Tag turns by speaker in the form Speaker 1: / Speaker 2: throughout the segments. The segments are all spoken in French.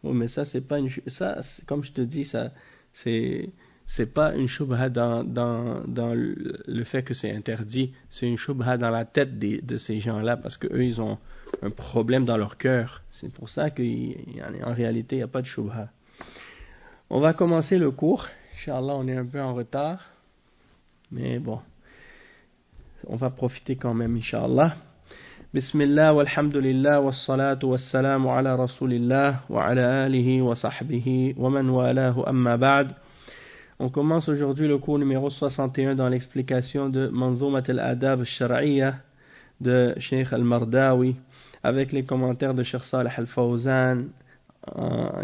Speaker 1: Oui, mais ça, c'est pas comme je te dis, c'est, c'est pas une shubha dans le fait que c'est interdit. C'est une shubha dans la tête de ces gens-là, parce que eux, ils ont un problème dans leur cœur. C'est pour ça qu'en réalité, il n'y a pas de shubha. On va commencer le cours. Inch'Allah, on est un peu en retard. Mais bon, on va profiter quand même, Inch'Allah. Bismillah, walhamdulillah, wassalatu wassalamu ala rasulillah, wa ala alihi wa sahbihi, wa man walahu amma ba'd. On commence aujourd'hui le cours numéro 61 dans l'explication de Manzoumat al-Adab al-Shar'iyya de Cheikh al-Mardawi, avec les commentaires de Cheikh Salih al-Fawzan,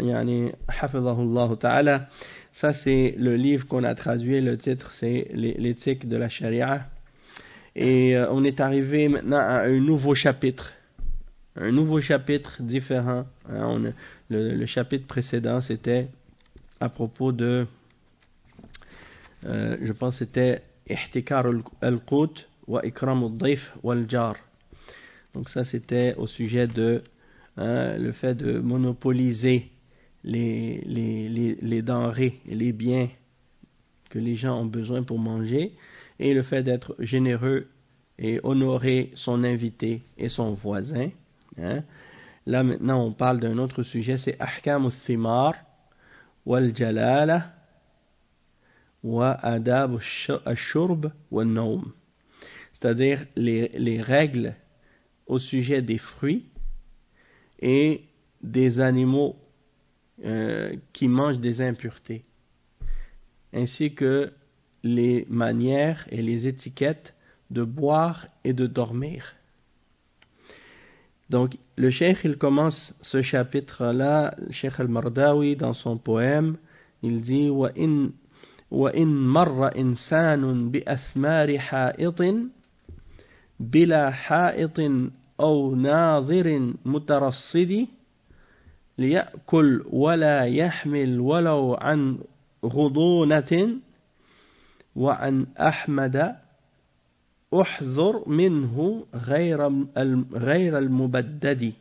Speaker 1: yani, hafidhahullah ta'ala. Ça, c'est le livre qu'on a traduit. Le titre, c'est l'éthique de la Sharia. Et on est arrivé maintenant à un nouveau chapitre. Un nouveau chapitre différent. Le chapitre précédent, c'était à propos de... je pense que c'était ihtikar al-qut wa ikram al-dayf wal-jar. Donc ça, c'était au sujet de le fait de monopoliser les denrées et les biens que les gens ont besoin pour manger, et le fait d'être généreux et honorer son invité et son voisin. Là maintenant on parle d'un autre sujet, c'est ahkam al-thimar wal-jalala wa adab al-shurb wal-nawm, c'est-à-dire les règles au sujet des fruits et des animaux qui mangent des impuretés, ainsi que les manières et les étiquettes de boire et de dormir. Donc, le cheikh, il commence ce chapitre-là, le cheikh al-Mardawi, dans son poème, il dit « وَإِن مَرَّ إِنسَانٌ بِأَثْمَارِ حَائِطٍ بِلَا حَائِطٍ أَوْ نَاظِرٍ مُتَرَصِّدٍ ليأكل ولا يحمل ولو عن غضونة وعن أحمد أحذر منه غير المبدد. »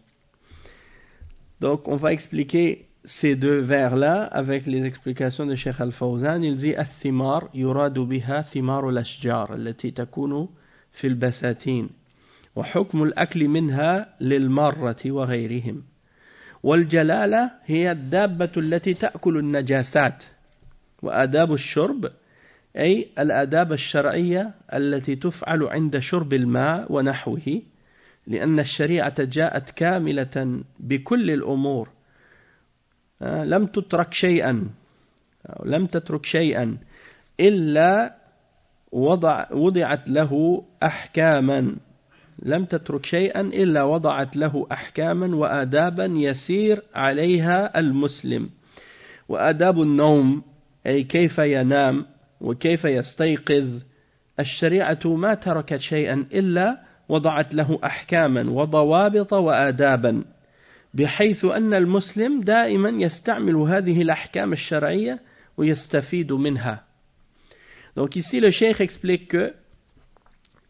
Speaker 1: Donc on va expliquer ces deux vers-là avec les explications de Cheikh Al-Fawzan. Il dit الثمار يراد بها ثمار الأشجار التي تكون في البساتين وحكم الأكل منها للمارة وغيرهم. والجلالة هي الدابة التي تأكل النجاسات. وآداب الشرب أي الآداب الشرعية التي تفعل عند شرب الماء ونحوه، لأن الشريعة جاءت كاملة بكل الأمور، لم تترك شيئا إلا وضعت له أحكاما. لم تترك شيئا إلا وضعت له أحكاما وآدابا يسير عليها المسلم. وآداب النوم أي كيف ينام وكيف يستيقظ، الشريعة ما تركت شيئا إلا وضعت له أحكاما وضوابط وآدابا، بحيث أن المسلم دائما يستعمل هذه الأحكام الشرعية ويستفيد منها. Donc ici le cheikh explique que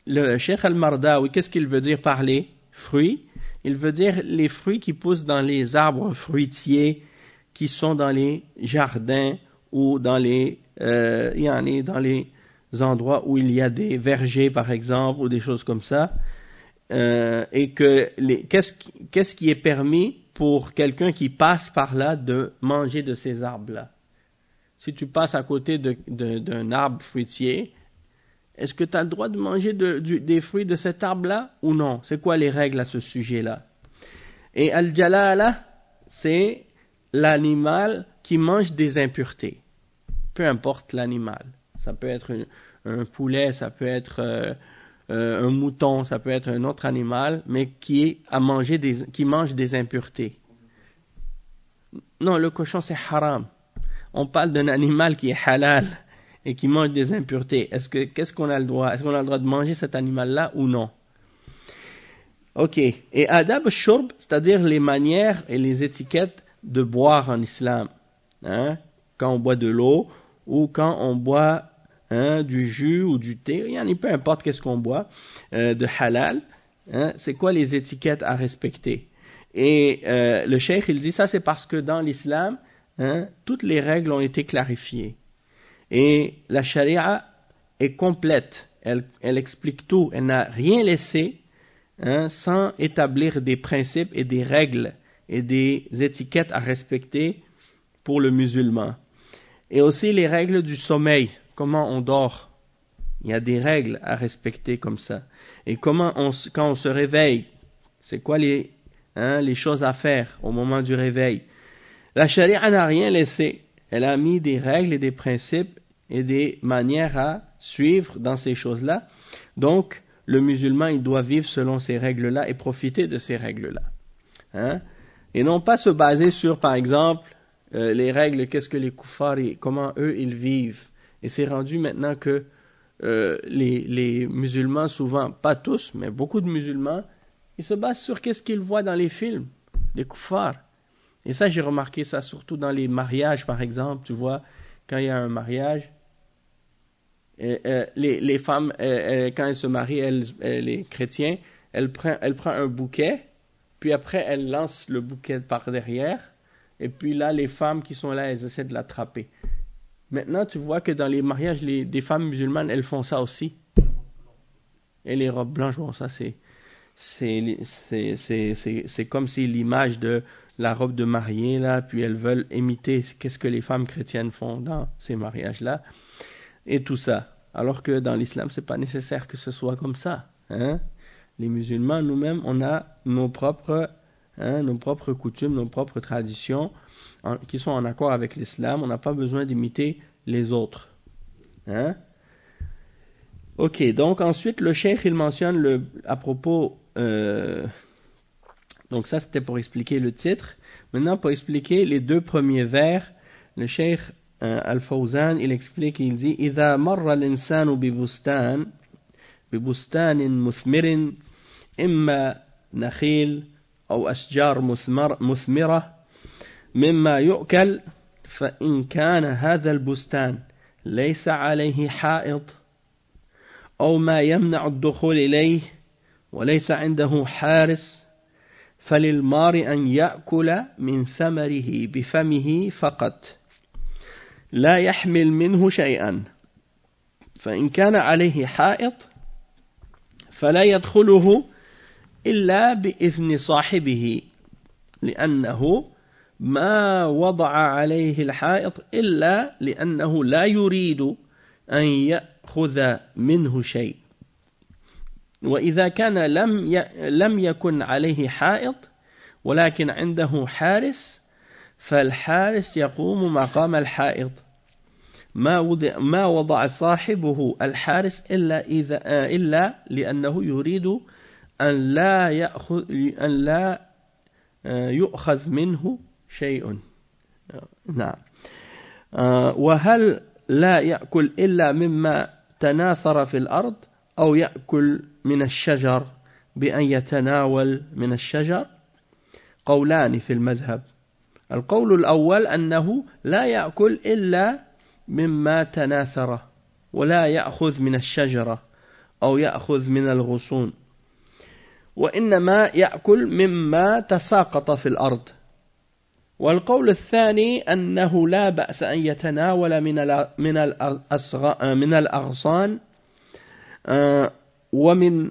Speaker 1: le Cheikh Al-Mardawi, qu'est-ce qu'il veut dire par les fruits? Il veut dire les fruits qui poussent dans les arbres fruitiers, qui sont dans les jardins ou dans les endroits où il y a des vergers, par exemple, ou des choses comme ça. Et que qu'est-ce qui est permis pour quelqu'un qui passe par là de manger de ces arbres-là? Si tu passes à côté d'un arbre fruitier, est-ce que tu as le droit de manger des fruits de cet arbre-là ou non? C'est quoi les règles à ce sujet-là? Et al-jalala, c'est l'animal qui mange des impuretés. Peu importe l'animal. Ça peut être un poulet, ça peut être un mouton, ça peut être un autre animal, mais qui mange des impuretés. Non, le cochon c'est haram. On parle d'un animal qui est halal et qui mange des impuretés. Qu'est-ce qu'on a le droit? Est-ce qu'on a le droit de manger cet animal-là ou non? Ok. Et adab al-shurb, c'est-à-dire les manières et les étiquettes de boire en islam. Quand on boit de l'eau ou quand on boit du jus ou du thé, peu importe qu'est-ce qu'on boit de halal. C'est quoi les étiquettes à respecter? Et le cheikh, il dit ça, c'est parce que dans l'islam, toutes les règles ont été clarifiées. Et la charia est complète. Elle explique tout. Elle n'a rien laissé sans établir des principes et des règles et des étiquettes à respecter pour le musulman. Et aussi les règles du sommeil, comment on dort. Il y a des règles à respecter comme ça. Et quand on se réveille, c'est quoi les choses à faire au moment du réveil. La charia n'a rien laissé. Elle a mis des règles et des principes et des manières à suivre dans ces choses-là. Donc, le musulman, il doit vivre selon ces règles-là et profiter de ces règles-là. Et non pas se baser sur, par exemple, les règles, qu'est-ce que les koufars, comment eux, ils vivent. Et c'est rendu maintenant que les musulmans, souvent, pas tous, mais beaucoup de musulmans, ils se basent sur qu'est-ce qu'ils voient dans les films, les koufars. Et ça, j'ai remarqué ça surtout dans les mariages, par exemple. Tu vois, quand il y a un mariage, les femmes, quand elles se marient, les chrétiens, elles prennent un bouquet, puis après, elles lancent le bouquet par derrière, et puis là, les femmes qui sont là, elles essaient de l'attraper. Maintenant, tu vois que dans les mariages, des femmes musulmanes, elles font ça aussi. Et les robes blanches, bon, ça, c'est comme si l'image de la robe de mariée, là, puis elles veulent imiter qu'est-ce que les femmes chrétiennes font dans ces mariages-là, et tout ça. Alors que dans l'islam, c'est pas nécessaire que ce soit comme ça. Les musulmans, nous-mêmes, on a nos propres coutumes, nos propres traditions qui sont en accord avec l'islam. On n'a pas besoin d'imiter les autres. Ok, donc ensuite, le cheikh, il mentionne à propos... donc ça, c'était pour expliquer le titre. Maintenant, pour expliquer les deux premiers vers, le cheikh Al-Fawzan, il explique, il dit إذا مر الإنسان ببستان مثمر إما نخيل أو أشجار مثمرة مما يؤكل فإن كان هذا البستان ليس عليه حائط أو ما يمنع الدخول إليه وليس عنده حارس فللمار أن يأكل من ثمره بفمه فقط لا يحمل منه شيئا فإن كان عليه حائط فلا يدخله إلا بإذن صاحبه لأنه ما وضع عليه الحائط إلا لأنه لا يريد أن يأخذ منه شيء وإذا كان لم يكن عليه حائط ولكن عنده حارس فالحارس يقوم مقام الحائط ما وضع صاحبه الحارس إلا لأنه يريد أن لا يؤخذ منه شيء نعم وهل لا يأكل إلا مما تناثر في الأرض أو يأكل من الشجر بأن يتناول من الشجر قولان في المذهب القول الأول أنه لا يأكل إلا مما تناثر ولا يأخذ من الشجرة أو يأخذ من الغصون وإنما يأكل مما تساقط في الأرض والقول الثاني أنه لا بأس أن يتناول من الأغصان ومن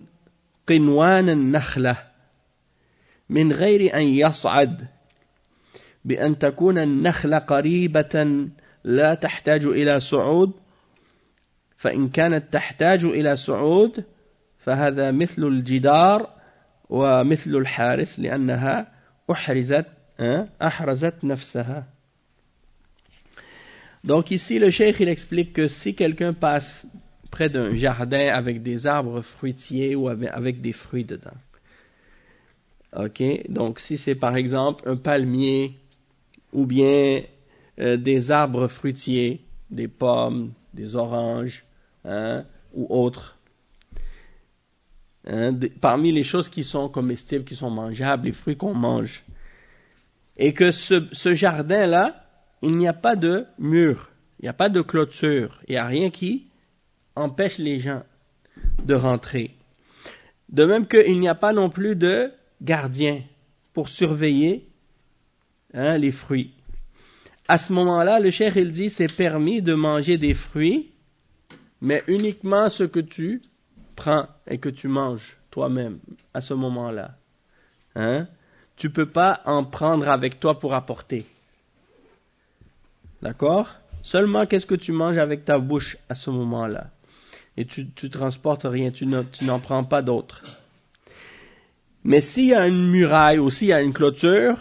Speaker 1: قنوان النخلة من غير أن يصعد بأن تكون النخلة قريبة لا تحتاج إلى صعود فإن كانت تحتاج إلى صعود فهذا مثل الجدار ومثل الحارس لأنها أحرزت نفسها. Donc ici le cheikh il explique que si quelqu'un passe près d'un jardin avec des arbres fruitiers ou avec des fruits dedans, ok, donc si c'est par exemple un palmier ou bien des arbres fruitiers, des pommes, des oranges, ou autres. Parmi les choses qui sont comestibles, qui sont mangeables, les fruits qu'on mange. Et que ce jardin-là, il n'y a pas de mur, il n'y a pas de clôture, il n'y a rien qui empêche les gens de rentrer. De même qu'il n'y a pas non plus de gardien pour surveiller les fruits. À ce moment-là, le cheikh il dit c'est permis de manger des fruits, mais uniquement ce que tu prends et que tu manges toi-même à ce moment-là. Tu peux pas en prendre avec toi pour apporter. D'accord? Seulement qu'est-ce que tu manges avec ta bouche à ce moment-là. Et tu transportes rien, tu n'en prends pas d'autres. Mais s'il y a une muraille ou s'il y a une clôture,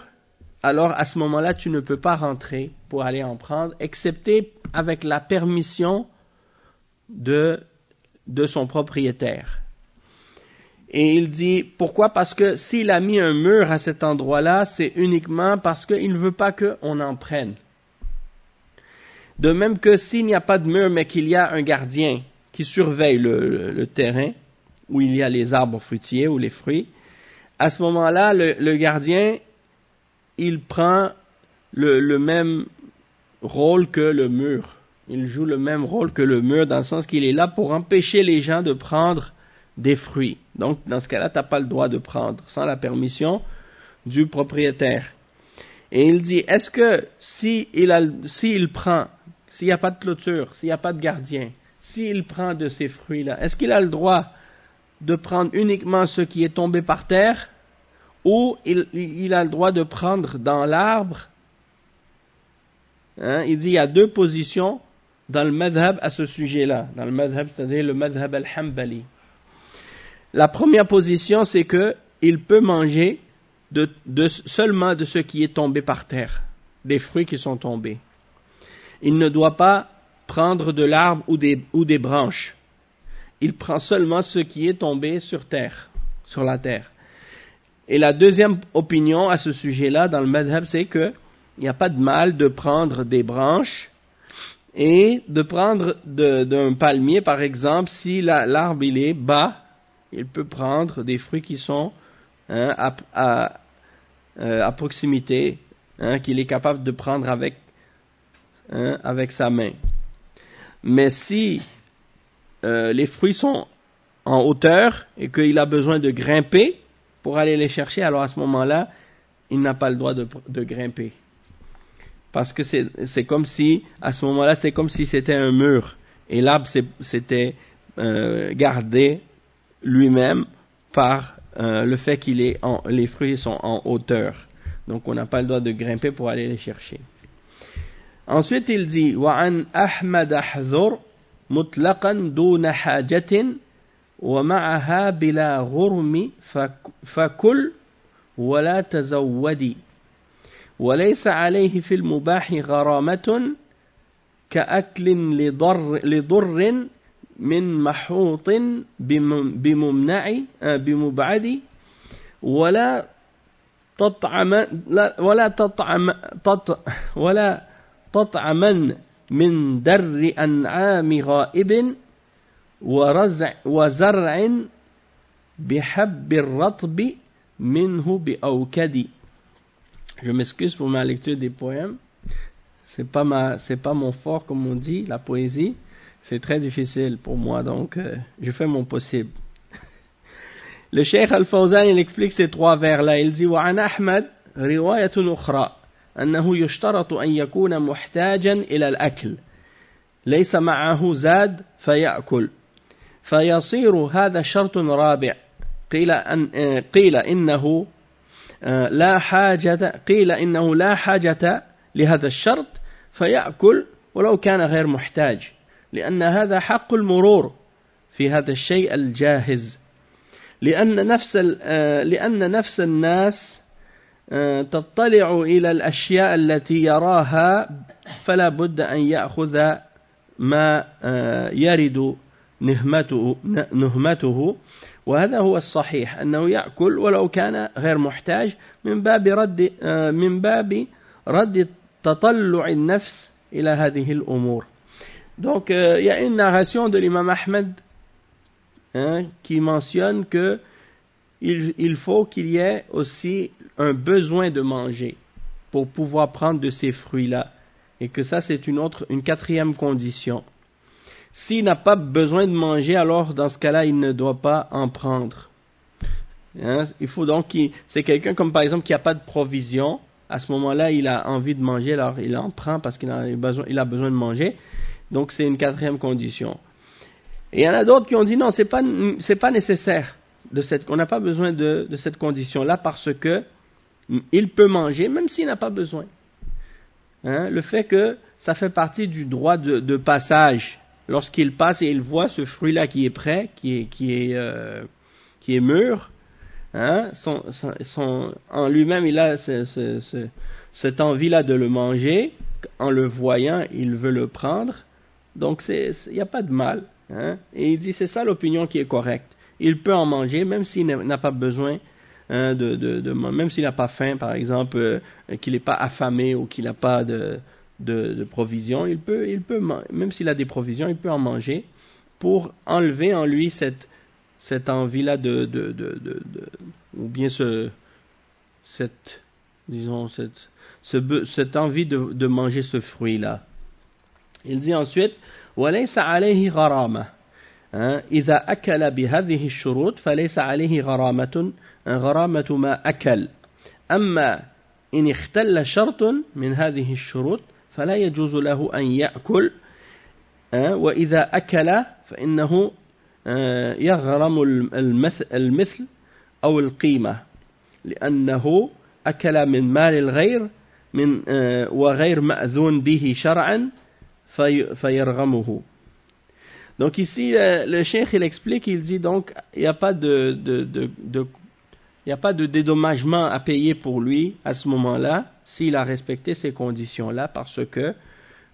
Speaker 1: alors à ce moment-là, tu ne peux pas rentrer pour aller en prendre, excepté avec la permission de son propriétaire. Et il dit, pourquoi? Parce que s'il a mis un mur à cet endroit-là, c'est uniquement parce qu'il ne veut pas qu'on en prenne. De même que s'il n'y a pas de mur, mais qu'il y a un gardien qui surveille le terrain, où il y a les arbres fruitiers ou les fruits, à ce moment-là, le gardien, il prend le même rôle que le mur. Il joue le même rôle que le mur, dans le sens qu'il est là pour empêcher les gens de prendre des fruits. Donc, dans ce cas-là, tu n'as pas le droit de prendre sans la permission du propriétaire. Et il dit, est-ce que s'il prend, s'il n'y a pas de clôture, s'il n'y a pas de gardien, s'il prend de ces fruits-là, est-ce qu'il a le droit de prendre uniquement ce qui est tombé par terre, ou il a le droit de prendre dans l'arbre? Il dit, il y a deux positions dans le madhab à ce sujet-là. Dans le madhab, c'est-à-dire le madhab al-Hanbali. La première position, c'est que il peut manger seulement de ce qui est tombé par terre, des fruits qui sont tombés. Il ne doit pas prendre de l'arbre ou des branches. Il prend seulement ce qui est tombé sur terre, sur la terre. Et la deuxième opinion à ce sujet-là, dans le madhab, c'est que il n'y a pas de mal de prendre des branches et de prendre d'un palmier, par exemple, si l'arbre il est bas, il peut prendre des fruits qui sont à proximité, qu'il est capable de prendre avec sa main. Mais si les fruits sont en hauteur et qu'il a besoin de grimper pour aller les chercher, alors à ce moment-là, il n'a pas le droit de grimper. Parce que c'est comme si, à ce moment-là, c'est comme si c'était un mur. Et l'arbre s'était gardé lui-même par le fait les fruits sont en hauteur. Donc on n'a pas le droit de grimper pour aller les chercher. Ensuite il dit وعن أحمد احذر مطلقا دون حاجة ومعها بلا غرم فكل ولا تزودي وليس عليه في المباح غرامة كأكل لضر من محوط بمبعد ولا تطعما من در أنعام غائب وزرع بحب الرطب منه بأوكد. Je m'excuse pour ma lecture des poèmes. C'est pas mon fort, comme on dit, la poésie. C'est très difficile pour moi, donc je fais mon possible. Le Cheikh Al-Fawzan, il explique ces trois vers-là. Il dit وعن أحمد رواية أخرى أنه يشترط أن يكون محتاجا إلى الأكل ليس معه زاد فيأكل فيصير هذا شرط رابع قيل إنه لا حاجة لهذا الشرط فيأكل ولو كان غير محتاج لأن هذا حق المرور في هذا الشيء الجاهز لأن نفس الناس تطلع إلى الأشياء التي يراها فلا بد أن يأخذ ما يرد نهمته وهذا هو الصحيح أنه يأكل ولو كان غير محتاج من باب رد تطلع النفس إلى هذه الأمور. Donc il y a une narration de l'imam Ahmed qui mentionne que il faut qu'il y ait aussi un besoin de manger pour pouvoir prendre de ces fruits-là, et que ça c'est une quatrième condition. S'il n'a pas besoin de manger, alors dans ce cas-là il ne doit pas en prendre. Hein? Il faut donc c'est quelqu'un comme par exemple qui n'a pas de provision. À ce moment-là, il a envie de manger, alors il en prend parce qu'il a besoin de manger. Donc c'est une quatrième condition. Et il y en a d'autres qui ont dit non, c'est pas nécessaire on n'a pas besoin de cette condition-là parce que il peut manger même s'il n'a pas besoin. Hein? Le fait que ça fait partie du droit de passage. Lorsqu'il passe et il voit ce fruit-là qui est prêt, qui est mûr, hein? En lui-même, il a cette envie-là de le manger. En le voyant, il veut le prendre. Donc, il n'y a pas de mal. Hein? Et il dit, c'est ça l'opinion qui est correcte. Il peut en manger, même s'il n'a pas besoin, hein, même s'il n'a pas faim, par exemple, qu'il n'est pas affamé ou qu'il n'a pas de provisions, il peut même s'il a des provisions, il peut en manger pour enlever en lui cette envie-là ou bien cette envie de manger ce fruit-là. Il dit ensuite, وَلَيْسَ عَلَيْهِ غَرَامَةٌ إِذَا أَكَلَ بِهَذِهِ الشُّرُوطِ فَلَيْسَ عَلَيْهِ غَرَامَةُ مَا أَكَلَ أَمَّا إِنِ اخْتَلَّ شَرْطٌ مِنْ هَذِهِ الشُّرُوطِ فلا يجوز له أن يأكل وإذا أكل فإنه يغرم المثل أو القيمة لأنه أكل من مال الغير وغير مأذون به شرعا فيرغمه. Donc ici le cheikh il explique, il dit donc il n'y a pas de dédommagement à payer pour lui à ce moment-là s'il a respecté ces conditions-là parce que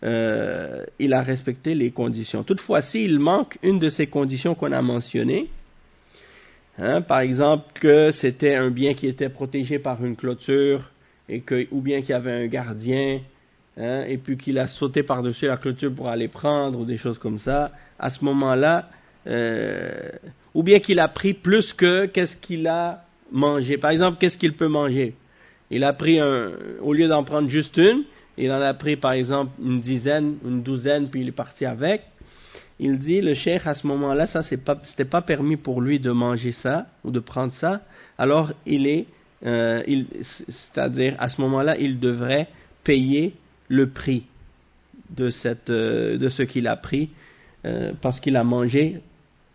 Speaker 1: il a respecté les conditions. Toutefois, s'il manque une de ces conditions qu'on a mentionnées, hein, par exemple que c'était un bien qui était protégé par une clôture ou bien qu'il y avait un gardien, hein, et puis qu'il a sauté par-dessus la clôture pour aller prendre ou des choses comme ça, à ce moment-là, ou bien qu'il a pris plus que qu'est-ce qu'il a mangé. Par exemple, qu'est-ce qu'il peut manger? Il a pris au lieu d'en prendre juste une, il en a pris par exemple une dizaine, une douzaine, puis il est parti avec. Il dit, le cheikh à ce moment-là, c'était pas permis pour lui de manger ça ou de prendre ça. Alors c'est-à-dire à ce moment-là, il devrait payer le prix de ce qu'il a pris parce qu'il a mangé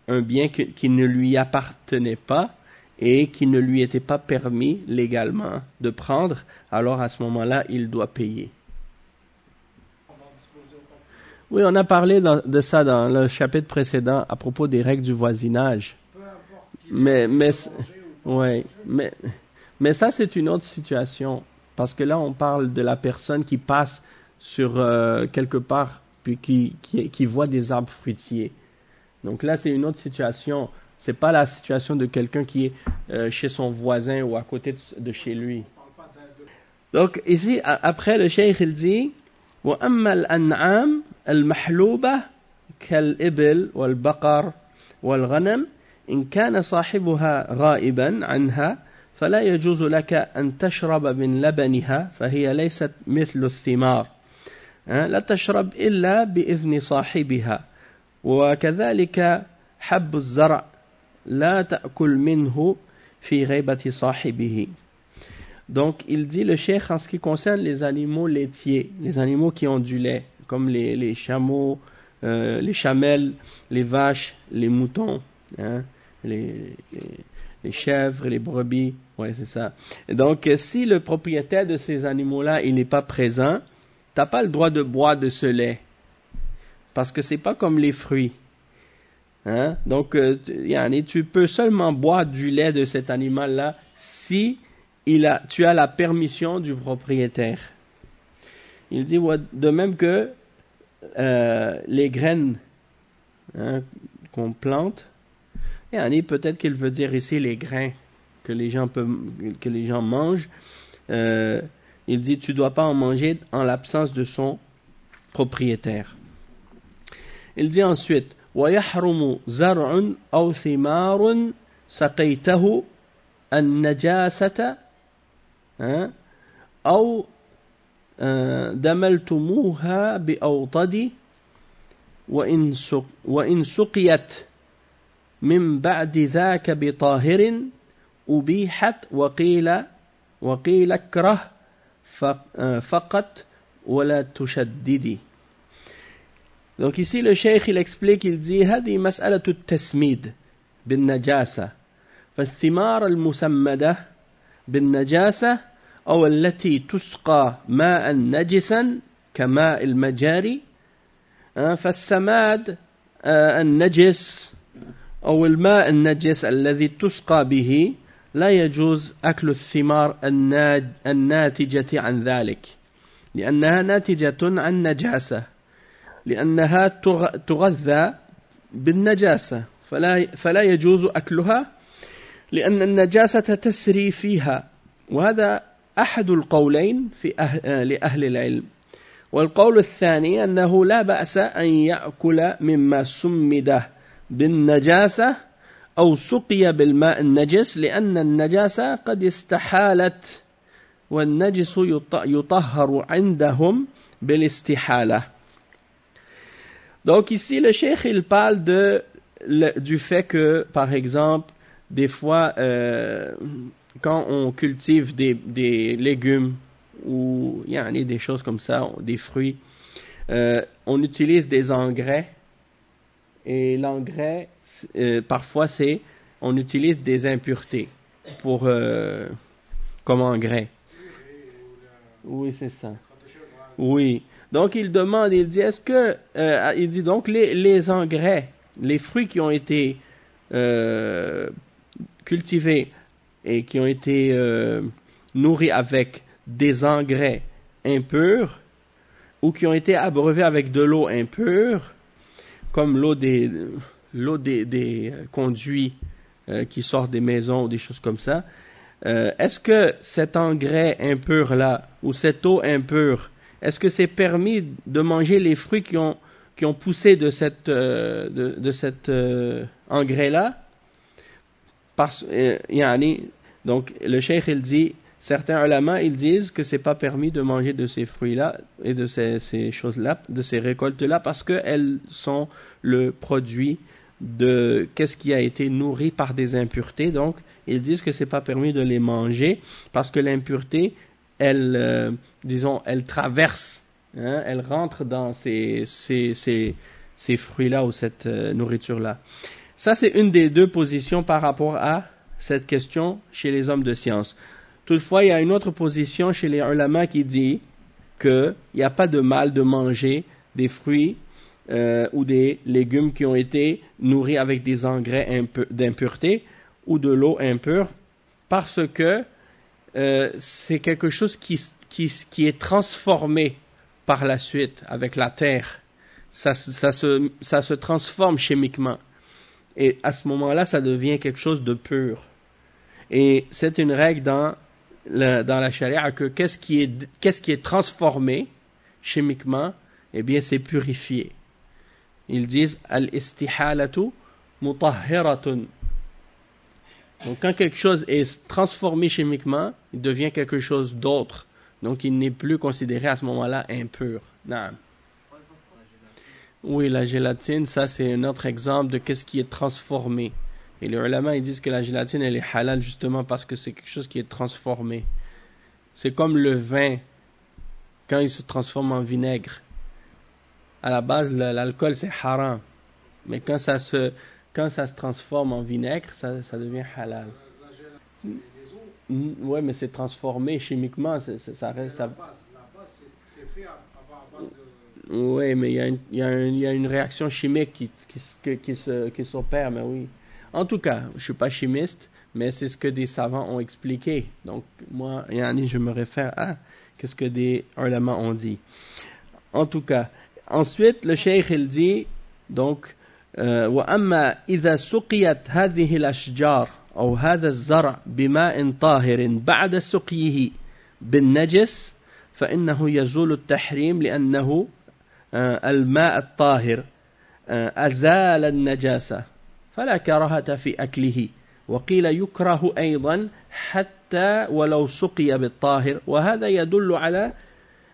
Speaker 1: un bien qui ne lui appartenait pas et qui ne lui était pas permis légalement de prendre, alors à ce moment-là, il doit payer. Oui, on a parlé de ça dans le chapitre précédent à propos des règles du voisinage. Mais ça, c'est une autre situation, parce que là, on parle de la personne qui passe sur quelque part, puis qui voit des arbres fruitiers. Donc là, c'est une autre situation. C'est pas la situation de quelqu'un qui est chez son voisin ou à côté de chez lui. Donc ici, après le cheikh il dit وَأَمَّا الْأَنْعَامِ الْمَحْلُوبَةِ كَالْإِبِلِ وَالْبَقَرِ وَالْغَنَمِ إِنْ كَانَ صَاحِبُهَا غَائِبًا عَنْهَا فلا يجوز لك أن تشرب من لبنها فهي ليست مثل الثمار لا تشرب إلا بإذن صاحبها وكذلك حب الزرع لا تأكل منه في غيبة صاحبه. Donc il dit le cheikh en ce qui concerne les animaux laitiers, les animaux qui ont du lait, comme les chameaux, les chamelles, les vaches, les moutons, hein, les chèvres, les brebis, ouais c'est ça. Et donc si le propriétaire de ces animaux-là il n'est pas présent, t'as pas le droit de boire de ce lait, parce que c'est pas comme les fruits. Hein? Donc, tu peux seulement boire du lait de cet animal-là si tu as la permission du propriétaire. Il dit de même que les graines, hein, qu'on plante, peut-être qu'il veut dire ici les grains que les gens mangent. Il dit tu dois pas en manger en l'absence de son propriétaire. Il dit ensuite ويحرم زرع أو ثمار سقيته النجاسة أو دملتموها بأوطد وإن سقيت من بعد ذاك بطاهر أبيحت وقيل اكره فقط ولا تشددي. Donc ici le cheikh il explique, il dit هذه مسألة التسميد بالنجاسة. فالثمار المسمدة بالنجاسة أو التي تسقى ماء نجسا كماء المجاري، فالسماد النجس أو الماء النجس الذي تسقى به لا يجوز أكل الثمار الناتجة عن ذلك، لأنها ناتجة عن نجاسة، لأنها تغذى بالنجاسة، فلا يجوز أكلها لأن النجاسة تسري فيها. وهذا أحد القولين لأهل العلم. والقول الثاني أنه لا بأس أن يأكل مما سمد بالنجاسة أو سقي بالماء النجس، لأن النجاسة قد استحالت والنجس يطهر عندهم بالاستحالة. Donc ici le cheikh il parle du fait que par exemple des fois quand on cultive des légumes ou des choses comme ça, des fruits, on utilise des engrais, et l'engrais parfois on utilise des impuretés comme engrais. Oui, c'est ça. Oui. Donc il demande, il dit est-ce que il dit donc les engrais, les fruits qui ont été cultivés et qui ont été nourris avec des engrais impurs ou qui ont été abreuvés avec de l'eau impure, comme l'eau des conduits qui sortent des maisons ou des choses comme ça, est-ce que cet engrais impur là ou cette eau impure, est-ce que c'est permis de manger les fruits qui ont poussé de cet engrais là? Donc le cheikh il dit, certains ulama ils disent que c'est pas permis de manger de ces fruits là et de ces choses là, de ces récoltes là, parce que elles sont le produit de qu'est-ce qui a été nourri par des impuretés. Donc ils disent que c'est pas permis de les manger parce que l'impureté elle traverse, elle rentre dans ces fruits là ou cette nourriture là. Ça c'est une des deux positions par rapport à cette question chez les hommes de science. Toutefois, il y a une autre position chez les ulama qui dit qu'il n'y a pas de mal de manger des fruits ou des légumes qui ont été nourris avec des engrais d'impureté ou de l'eau impure, parce que c'est quelque chose qui est transformé par la suite avec la terre. Ça se transforme chimiquement. Et à ce moment-là, ça devient quelque chose de pur. Et c'est une règle dans la charia que qu'est-ce qui est transformé chimiquement, eh bien c'est purifié. Ils disent al-istihalatu mutahhiratun. Donc quand quelque chose est transformé chimiquement, il devient quelque chose d'autre. Donc il n'est plus considéré à ce moment-là impur. Naam. Oui, la gélatine, ça c'est un autre exemple de qu'est-ce qui est transformé. Et les ulama ils disent que la gélatine elle est halal justement parce que c'est quelque chose qui est transformé. C'est comme le vin quand il se transforme en vinaigre. À la base l'alcool c'est haram, mais quand ça se transforme en vinaigre, ça devient halal. Ouais, mais c'est transformé chimiquement, ça reste. La base c'est fait à base de. Oui, mais il y a une réaction chimique qui s'opère, mais oui. En tout cas, je suis pas chimiste, mais c'est ce que des savants ont expliqué. Donc moi, je me réfère à ce que des ulama ont dit. En tout cas, ensuite le cheikh il dit donc وأما إذا سقيت هذه الأشجار أو هذا الزرع بماء طاهر بعد سقيه بالنجس فإنه يزول التحريم لأنه الماء الطاهر أزال النجاسة فلا كراهة في أكله. وقيل يكره أيضا حتى ولو سقي بالطاهر. وهذا يدل على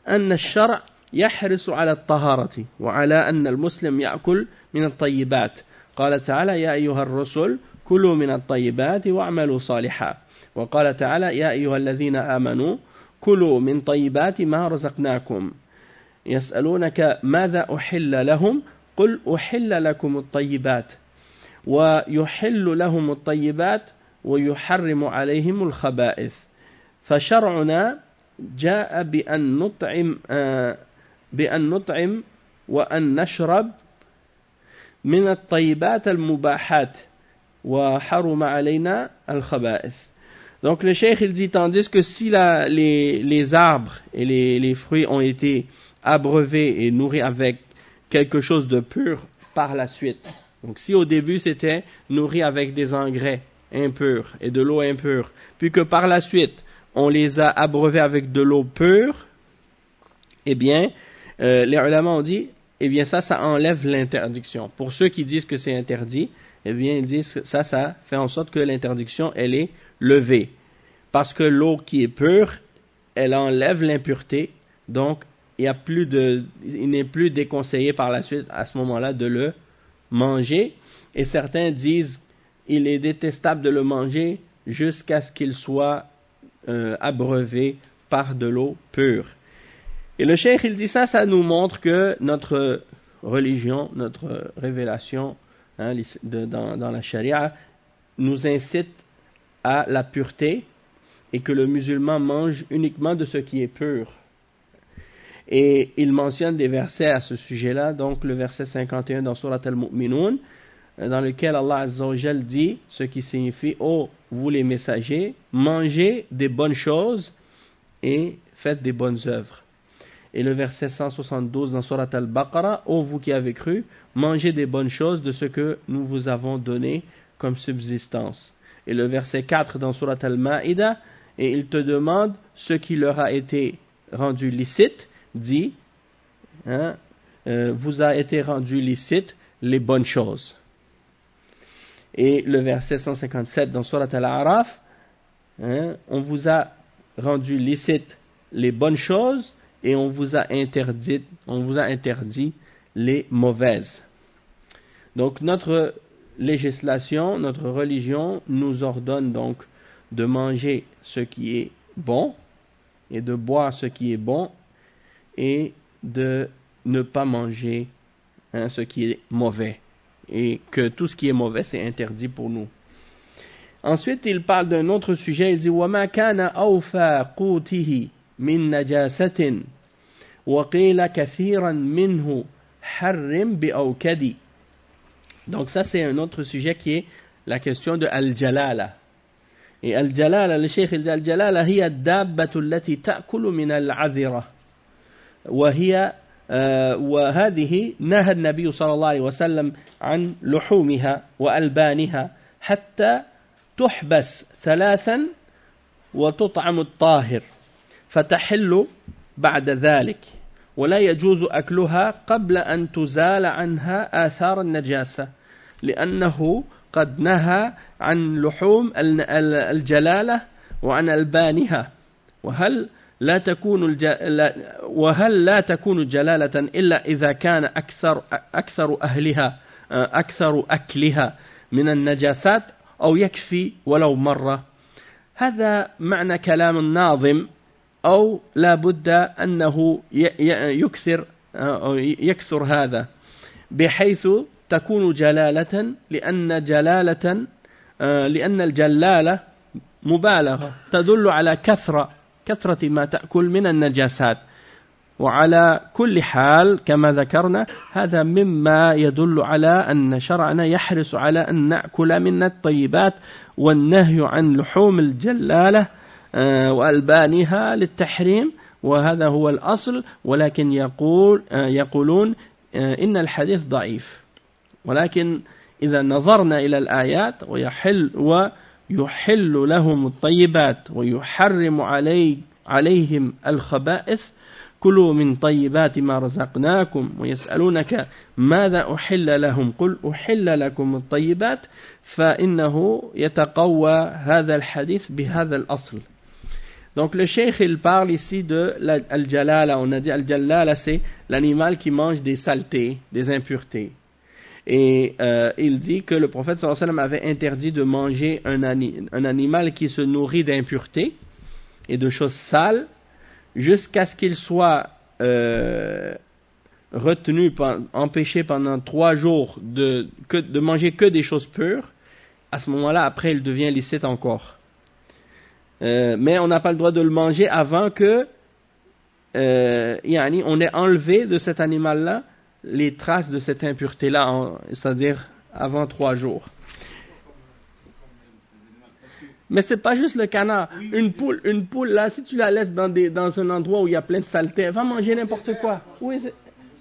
Speaker 1: أن الشرع يحرص على الطهارة وعلى أن المسلم يأكل من الطيبات. قال تعالى يا أيها الرسل كلوا من الطيبات واعملوا صالحا. وقال تعالى يا أيها الذين آمنوا كلوا من طيبات ما رزقناكم يسألونك ماذا أحل لهم قل أحل لكم الطيبات ويحل لهم الطيبات ويحرم عليهم الخبائث فشرعنا جاء بأن نطعم وأن نشرب من الطيبات المباحات وحرم علينا الخبائث. Donc le cheikh il dit tandis que si les arbres et les fruits ont été abreuvés et nourris avec quelque chose de pur par la suite. Donc si au début c'était nourri avec des engrais impurs et de l'eau impure, puis que par la suite on les a abreuvés avec de l'eau pure, eh bien les ulama ont dit eh bien ça enlève l'interdiction. Pour ceux qui disent que c'est interdit, eh bien ils disent que ça fait en sorte que l'interdiction elle est levée. Parce que l'eau qui est pure, elle enlève l'impureté, donc il n'est plus déconseillé par la suite à ce moment-là de le manger. Et certains disent il est détestable de le manger jusqu'à ce qu'il soit abreuvé par de l'eau pure. Et le cheikh il dit ça nous montre que notre religion, notre révélation dans la charia nous incite à la pureté et que le musulman mange uniquement de ce qui est pur. Et il mentionne des versets à ce sujet-là, donc le verset 51 dans Surat Al-Mu'minun, dans lequel Allah Azza wa Jal dit, ce qui signifie « Oh, vous les messagers, mangez des bonnes choses et faites des bonnes œuvres. » Et le verset 172 dans Surat Al-Baqarah, « Oh, vous qui avez cru, mangez des bonnes choses de ce que nous vous avons donné comme subsistance. » Et le verset 4 dans Surat Al-Ma'ida, « Et il te demande ce qui leur a été rendu licite, dit, vous a été rendu licite les bonnes choses. » Et le verset 157 dans Surat Al-A'raf, on vous a rendu licite les bonnes choses et on vous a interdit les mauvaises. Donc notre législation, notre religion nous ordonne donc de manger ce qui est bon et de boire ce qui est bon et de ne pas manger ce qui est mauvais. Et que tout ce qui est mauvais, c'est interdit pour nous. Ensuite, il parle d'un autre sujet. Il dit وَمَا كَانَ أَوْفَى قُوتِهِ مِنْ نَجَاسَةٍ وَقِيلَ كَثِيرًا مِنْهُ حَرِّمْ بِأَوْكَدِ. Donc ça, c'est un autre sujet qui est la question de Al-Jalala. Et Al-Jalala, le cheikh il dit Al-Jalala هي الدابة التي تأكل من العذرة وهي وهذه نهى النبي صلى الله عليه وسلم عن لحومها وألبانها حتى تحبس 3 وتطعم الطاهر فتحل بعد ذلك ولا يجوز أكلها قبل أن تزال عنها آثار النجاسة لأنه قد نهى عن لحوم الجلالة وعن ألبانها وهل لا تكون جلالة إلا إذا كان أكثر أكلها من النجاسات أو يكفي ولو مرة. هذا معنى كلام الناظم أو لا بد أنه يكثر هذا بحيث تكون جلالة لأن الجلالة مبالغة تدل على كثرة ما تأكل من النجاسات. وعلى كل حال كما ذكرنا هذا مما يدل على أن شرعنا يحرص على أن نأكل من الطيبات والنهي عن لحوم الجلالة وألبانها للتحريم وهذا هو الأصل. ولكن يقولون إن الحديث ضعيف. ولكن إذا نظرنا إلى الآيات ويحل لهم الطيبات ويحرم عليهم الخبائث كلوا من طيبات ما رزقناكم ويسألونك ماذا أحل لهم قل أحل لكم الطيبات فإنه يتقوى هذا الحديث بهذا الأصل. Donc le cheikh il parle ici de Al-Jalala. On a dit Al-Jalala c'est l'animal qui mange des saletés, des impuretés. Et il dit que le prophète sallallahu alayhi wa sallam avait interdit de manger un animal qui se nourrit d'impuretés et de choses sales jusqu'à ce qu'il soit retenu, empêché pendant 3 jours de manger que des choses pures. À ce moment-là, après, il devient licite encore. Mais on n'a pas le droit de le manger avant que on ait enlevé de cet animal-là les traces de cette impureté-là, c'est-à-dire avant 3 jours. Mais c'est pas juste le canard. Une poule là, si tu la laisses dans un endroit où il y a plein de saleté, elle va manger n'importe quoi. Oui,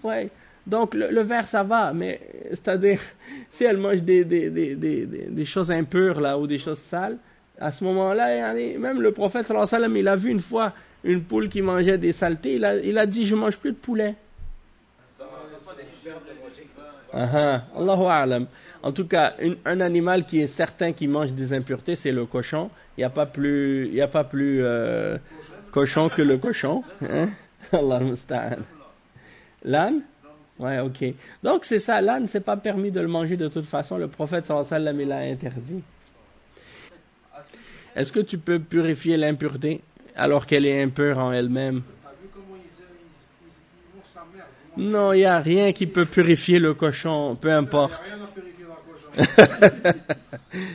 Speaker 1: ouais. Donc le ver ça va, mais c'est-à-dire si elle mange des choses impures là ou des choses sales, à ce moment-là, même le prophète sallallahu alayhi wa sallam, il a vu une fois une poule qui mangeait des saletés, il a dit je mange plus de poulet. Allahu a'lam. En tout cas, un animal qui est certain qu'il mange des impuretés, c'est le cochon. Il n'y a pas plus cochon que le cochon. Hein? Allah musta'an. L'âne? Ouais, ok. Donc c'est ça, l'âne, c'est pas permis de le manger de toute façon. Le prophète sallallahu alayhi wa sallam, il l'a interdit. Est-ce que tu peux purifier l'impureté alors qu'elle est impure en elle-même? Non, il n'y a rien qui peut purifier le cochon, peu importe.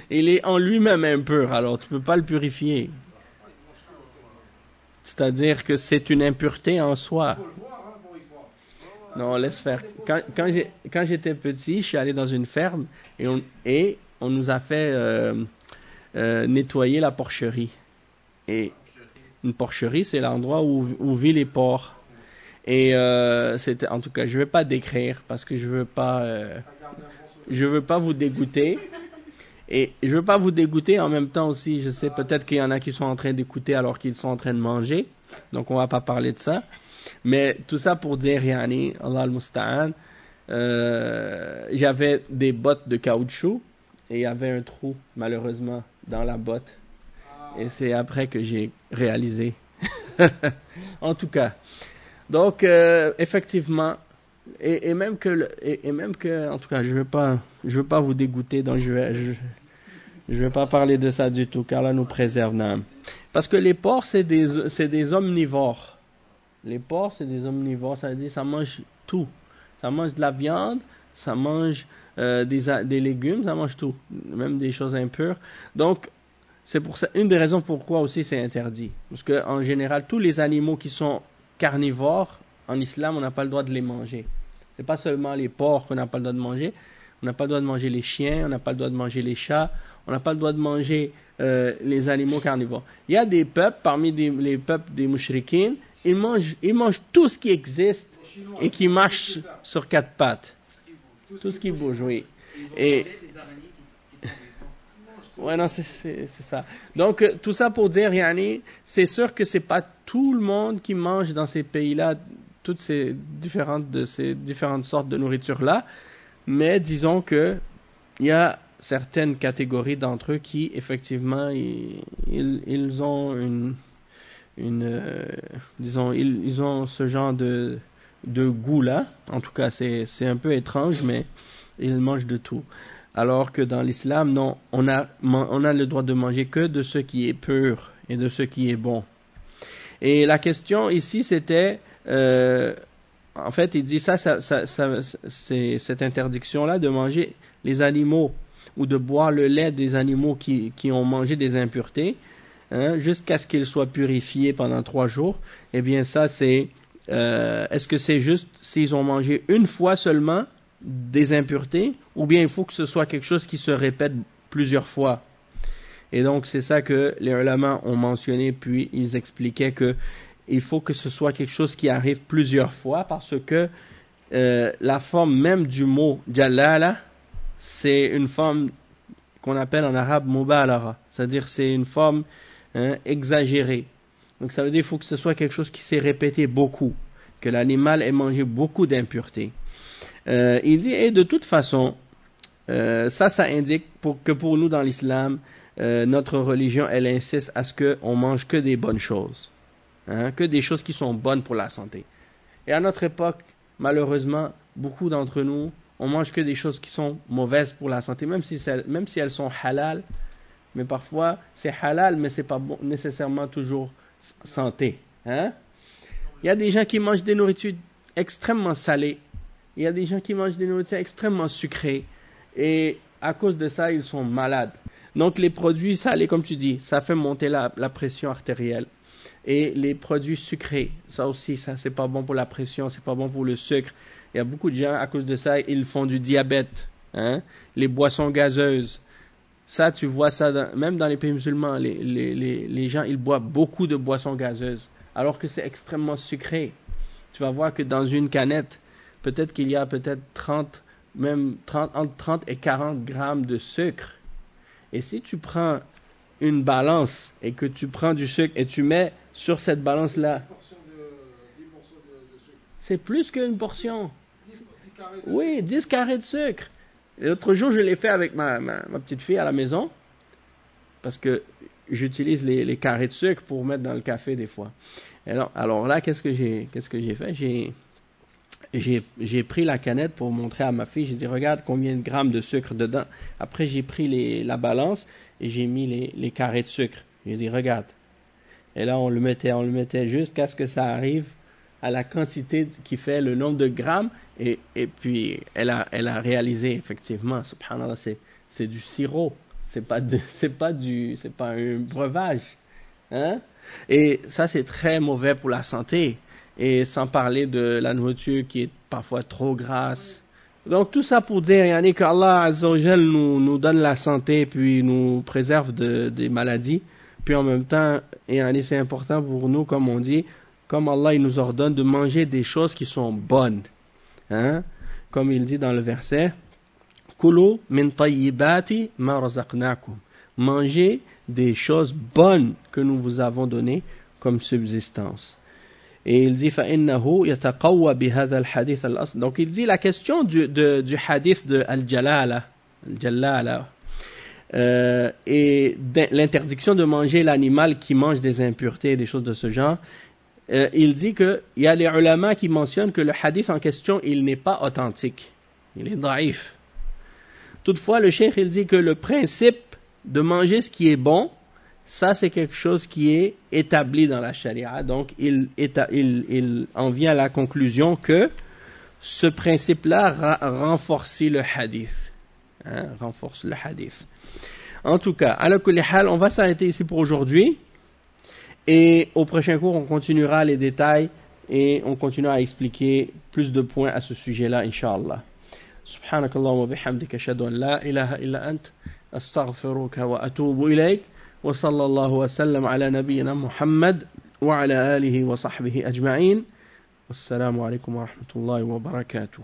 Speaker 1: Il est en lui-même impur, alors tu ne peux pas le purifier. C'est-à-dire que c'est une impureté en soi. Non, laisse faire. Quand j'étais petit, je suis allé dans une ferme et on nous a fait nettoyer la porcherie. Et une porcherie, c'est l'endroit où vivent les porcs. Et c'était, en tout cas, je vais pas décrire parce que je veux pas vous dégoûter. Et je veux pas vous dégoûter en même temps aussi. Je sais peut-être qu'il y en a qui sont en train d'écouter alors qu'ils sont en train de manger. Donc on va pas parler de ça. Mais tout ça pour dire, yani, Allah al-Musta'an, j'avais des bottes de caoutchouc et il y avait un trou malheureusement dans la botte. Et c'est après que j'ai réalisé. En tout cas. Donc, effectivement, et même que, en tout cas, je veux pas vous dégoûter, donc je vais pas parler de ça du tout, car là nous préserve l'âme. Parce que les porcs, c'est des omnivores. Les porcs, c'est des omnivores, ça veut dire ça mange tout. Ça mange de la viande, ça mange des légumes, ça mange tout, même des choses impures. Donc, c'est pour ça, une des raisons pourquoi aussi c'est interdit. Parce que en général, tous les animaux qui sont carnivores, en islam, on n'a pas le droit de les manger. C'est pas seulement les porcs qu'on n'a pas le droit de manger. On n'a pas le droit de manger les chiens, on n'a pas le droit de manger les chats, on n'a pas le droit de manger les animaux carnivores. Il y a des peuples, parmi les peuples des mouchriquines, ils mangent tout ce qui existe et qui marche sur 4 pattes. Tout ce qui bouge, oui. Et ouais, non, c'est ça. Donc, tout ça pour dire, yani, c'est sûr que c'est pas tout le monde qui mange dans ces pays-là toutes ces différentes sortes de nourriture-là, mais disons que il y a certaines catégories d'entre eux qui, effectivement, ils ont disons, ils ont ce genre de goût-là. En tout cas, c'est un peu étrange, mais ils mangent de tout. Alors que dans l'islam, non, on a le droit de manger que de ce qui est pur et de ce qui est bon. Et la question ici, c'était, en fait, il dit c'est cette interdiction-là de manger les animaux ou de boire le lait des animaux qui ont mangé des impuretés, hein, jusqu'à ce qu'ils soient purifiés pendant 3 jours. Eh bien, ça, c'est, est-ce que c'est juste s'ils ont mangé une fois seulement des impuretés, ou bien il faut que ce soit quelque chose qui se répète plusieurs fois. Et donc c'est ça que les ulama ont mentionné, puis ils expliquaient que il faut que ce soit quelque chose qui arrive plusieurs fois, parce que la forme même du mot jalala, c'est une forme qu'on appelle en arabe mubalara, c'est-à-dire c'est une forme exagérée. Donc ça veut dire qu'il faut que ce soit quelque chose qui s'est répété beaucoup, que l'animal ait mangé beaucoup d'impuretés. Il dit, et de toute façon, ça indique que pour nous dans l'islam, notre religion, elle insiste à ce qu'on mange que des bonnes choses, hein, que des choses qui sont bonnes pour la santé. Et à notre époque, malheureusement, beaucoup d'entre nous, on mange que des choses qui sont mauvaises pour la santé, même si elles sont halal, mais parfois c'est halal, mais c'est pas bon, nécessairement toujours santé. Hein? Il y a des gens qui mangent des nourritures extrêmement salées, il y a des gens qui mangent des nourritures extrêmement sucrées, et à cause de ça, ils sont malades. Donc les produits salés, comme tu dis, ça fait monter la pression artérielle. Et les produits sucrés, ça aussi, ça c'est pas bon pour la pression, c'est pas bon pour le sucre. Il y a beaucoup de gens, à cause de ça, ils font du diabète. Hein? Les boissons gazeuses. Ça, tu vois ça, même dans les pays musulmans, les gens, ils boivent beaucoup de boissons gazeuses, alors que c'est extrêmement sucré. Tu vas voir que dans une canette, peut-être qu'il y a peut-être entre 30 et 40 grammes de sucre. Et si tu prends une balance et que tu prends du sucre et tu mets sur cette balance-là, 10% de sucre. C'est plus qu'une portion. 10 carrés de oui, sucre. 10 carrés de sucre. L'autre jour, je l'ai fait avec ma petite fille à la maison parce que j'utilise les carrés de sucre pour mettre dans le café des fois. Alors là, qu'est-ce que j'ai fait? J'ai pris la canette pour montrer à ma fille. J'ai dit, regarde combien de grammes de sucre dedans. Après, j'ai pris la balance et j'ai mis les carrés de sucre. J'ai dit, regarde. Et là, on le mettait jusqu'à ce que ça arrive à la quantité qui fait le nombre de grammes. Et puis, elle a réalisé, effectivement, subhanallah, c'est du sirop. C'est pas un breuvage. Hein? Et ça, c'est très mauvais pour la santé. Et sans parler de la nourriture qui est parfois trop grasse. Donc tout ça pour dire, yani, qu'Allah Azza wa Jal nous donne la santé, puis nous préserve des maladies. Puis en même temps, yani, c'est important pour nous, comme on dit, comme Allah il nous ordonne de manger des choses qui sont bonnes. Hein? Comme il dit dans le verset, Kulu min tayyibati ma razaqnakum. Mangez des choses bonnes que nous vous avons données comme subsistance. Et il dit فَإِنَّهُ يَتَقَوَّى بِهَذَا الْحَدِيثَ الْأَصْلِ. Donc il dit la question du hadith de Al-Jalala, et l'interdiction de manger l'animal qui mange des impuretés, des choses de ce genre. Il dit que il y a les ulama qui mentionnent que le hadith en question, il n'est pas authentique. Il est daïf. Toutefois, le cheikh, il dit que le principe de manger ce qui est bon, ça, c'est quelque chose qui est établi dans la charia. Donc, il en vient à la conclusion que ce principe-là renforce le hadith. Hein, renforce le hadith. En tout cas, ala kulli hal, on va s'arrêter ici pour aujourd'hui. Et au prochain cours, on continuera les détails et on continuera à expliquer plus de points à ce sujet-là, Inch'Allah. Subhanakallahumma bihamdika ashhadu an la ilaha illa ant astaghfiruka wa atubu ilayk. وصلى الله وسلم على نبينا محمد وعلى آله وصحبه أجمعين والسلام عليكم ورحمة الله وبركاته.